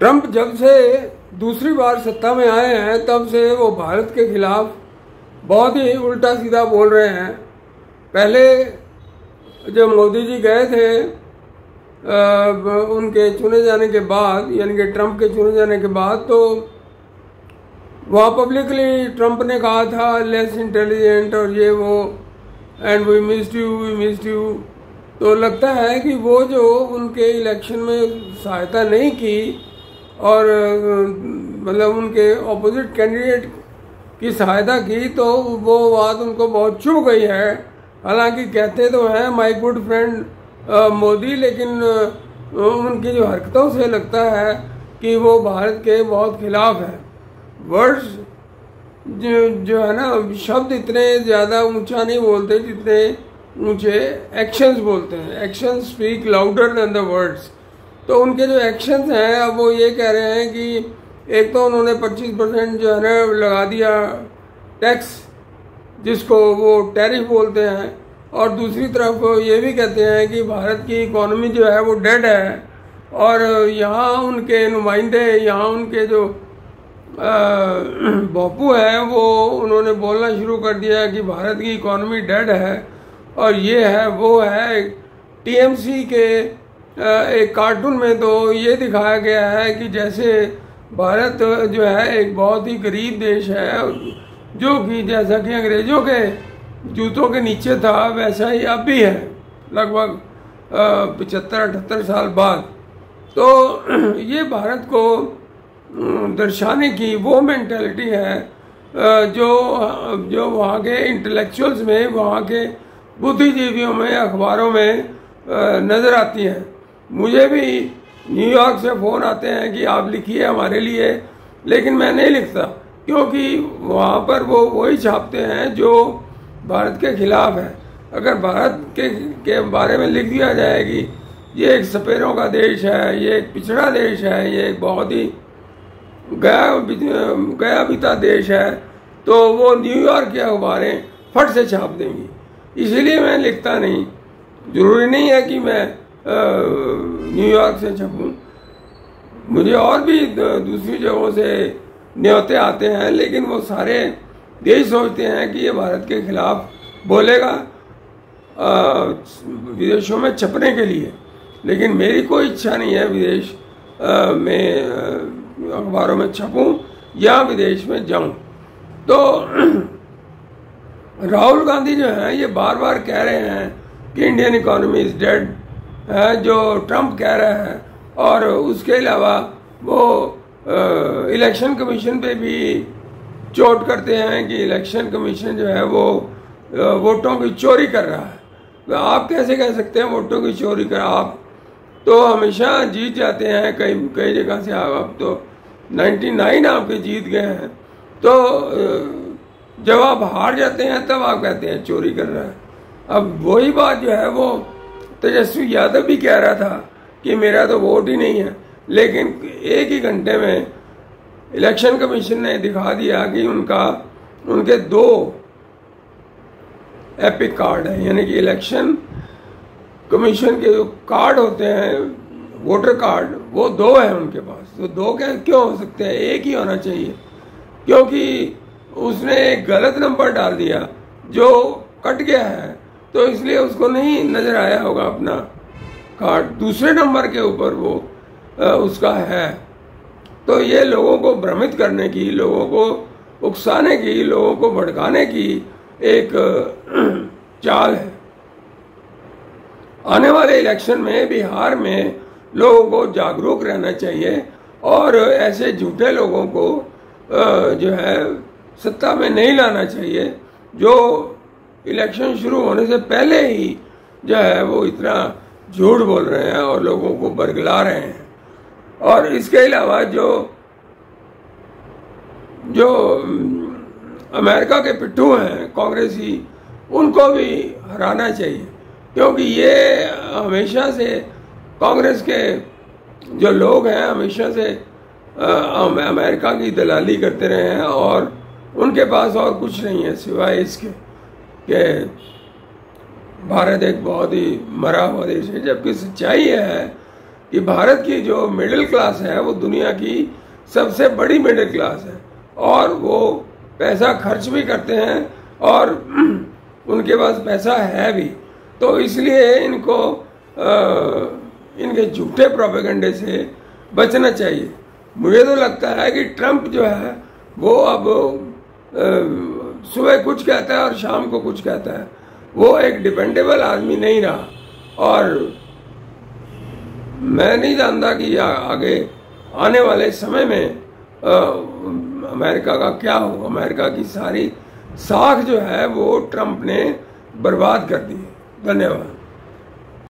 Trump जब से दूसरी बार सत्ता में आए हैं तब से वो भारत के खिलाफ बहुत ही उल्टा सीधा बोल रहे हैं। पहले जब मोदी जी गए थे उनके चुने जाने के बाद, यानी कि ट्रंप के चुने जाने के बाद, तो वहाँ पब्लिकली ट्रंप ने कहा था लेस इंटेलिजेंट और ये वो, एंड वी मिस्ड यू। तो लगता है कि वो जो उनके इलेक्शन में सहायता नहीं की और मतलब उनके ऑपोजिट कैंडिडेट की सहायता की, तो वो बात उनको बहुत चुभ गई है। हालांकि कहते तो हैं माय गुड फ्रेंड मोदी, लेकिन उनकी जो हरकतों से लगता है कि वो भारत के बहुत खिलाफ है। वर्ड्स जो है ना, शब्द इतने ज़्यादा ऊंचा नहीं बोलते जितने ऊंचे एक्शंस बोलते हैं। Actions speak louder than the words. तो उनके जो एक्शंस हैं, अब वो ये कह रहे हैं कि एक तो उन्होंने 25% जो है ना लगा दिया टैक्स, जिसको वो टैरिफ बोलते हैं, और दूसरी तरफ ये भी कहते हैं कि भारत की इकोनॉमी जो है वो डेड है। और यहाँ उनके नुमाइंदे, यहाँ उनके जो बापू हैं, वो उन्होंने बोलना शुरू कर दिया कि भारत की इकोनॉमी डेड है और ये है वो है। टीएमसी के एक कार्टून में तो ये दिखाया गया है कि जैसे भारत जो है एक बहुत ही गरीब देश है, जो कि जैसा कि अंग्रेजों के जूतों के नीचे था वैसा ही अब भी है, लगभग 75-78 साल बाद। तो ये भारत को दर्शाने की वो मेंटालिटी है जो वहाँ के इंटेलेक्चुअल्स में, वहाँ के बुद्धिजीवियों में, अखबारों में नज़र आती है। मुझे भी न्यूयॉर्क से फ़ोन आते हैं कि आप लिखिए हमारे लिए, लेकिन मैं नहीं लिखता, क्योंकि वहाँ पर वो वही छापते हैं जो भारत के खिलाफ है। अगर भारत के बारे में लिख दिया जाए कि ये एक सपेरों का देश है, ये एक पिछड़ा देश है, ये एक बहुत ही गया बीता देश है, तो वो न्यूयॉर्क की अखबारें फट से छाप देंगी। इसीलिए मैं लिखता नहीं। ज़रूरी नहीं है कि मैं न्यूयॉर्क से छपूँ, मुझे और भी दूसरी जगहों से न्योते आते हैं, लेकिन वो सारे यही सोचते हैं कि ये भारत के खिलाफ बोलेगा विदेशों में छपने के लिए। लेकिन मेरी कोई इच्छा नहीं है विदेश में अखबारों में छपूं या विदेश में जाऊं। तो राहुल गांधी जो है ये बार बार कह रहे हैं कि इंडियन इकोनॉमी इज डेड, जो ट्रंप कह रहा है, और उसके अलावा वो इलेक्शन कमीशन पे भी चोट करते हैं कि इलेक्शन कमीशन जो है वो वोटों की चोरी कर रहा है। तो आप कैसे कह सकते हैं वोटों की चोरी कर? आप तो हमेशा जीत जाते हैं कई जगह से। आप तो 99 आपके जीत गए हैं, तो जब आप हार जाते हैं तब आप कहते हैं चोरी कर रहा है। अब वही बात जो है वो तेजस्वी यादव भी कह रहा था कि मेरा तो वोट ही नहीं है, लेकिन एक ही घंटे में इलेक्शन कमीशन ने दिखा दिया कि उनके 2 एपिक कार्ड हैं, यानी कि इलेक्शन कमीशन के जो कार्ड होते हैं, वोटर कार्ड, वो 2 हैं उनके पास। तो 2 क्यों हो सकते हैं? एक ही होना चाहिए, क्योंकि उसने एक गलत नंबर डाल दिया जो कट गया है, तो इसलिए उसको नहीं नजर आया होगा अपना कार्ड, दूसरे नंबर के ऊपर वो उसका है। तो ये लोगों को भ्रमित करने की, लोगों को उकसाने की, लोगों को भड़काने की एक चाल है। आने वाले इलेक्शन में बिहार में लोगों को जागरूक रहना चाहिए और ऐसे झूठे लोगों को जो है सत्ता में नहीं लाना चाहिए, जो इलेक्शन शुरू होने से पहले ही जो है वो इतना झूठ बोल रहे हैं और लोगों को बरगला रहे हैं। और इसके अलावा जो अमेरिका के पिट्ठू हैं कांग्रेसी, उनको भी हराना चाहिए, क्योंकि ये हमेशा से कांग्रेस के जो लोग हैं हमेशा से अमेरिका की दलाली करते रहे हैं और उनके पास और कुछ नहीं है सिवाय इसके कि भारत एक बहुत ही मरा हुआ देश है। जबकि सच्चाई है कि भारत की जो मिडिल क्लास है वो दुनिया की सबसे बड़ी मिडिल क्लास है और वो पैसा खर्च भी करते हैं और उनके पास पैसा है भी। तो इसलिए इनको इनके झूठे प्रोपेगेंडे से बचना चाहिए। मुझे तो लगता है कि ट्रंप जो है वो अब सुबह कुछ कहता है और शाम को कुछ कहता है, वो एक डिपेंडेबल आदमी नहीं रहा। और मैं नहीं जानता कि आगे आने वाले समय में अमेरिका का क्या होगा। अमेरिका की सारी साख जो है वो ट्रंप ने बर्बाद कर दी है। धन्यवाद।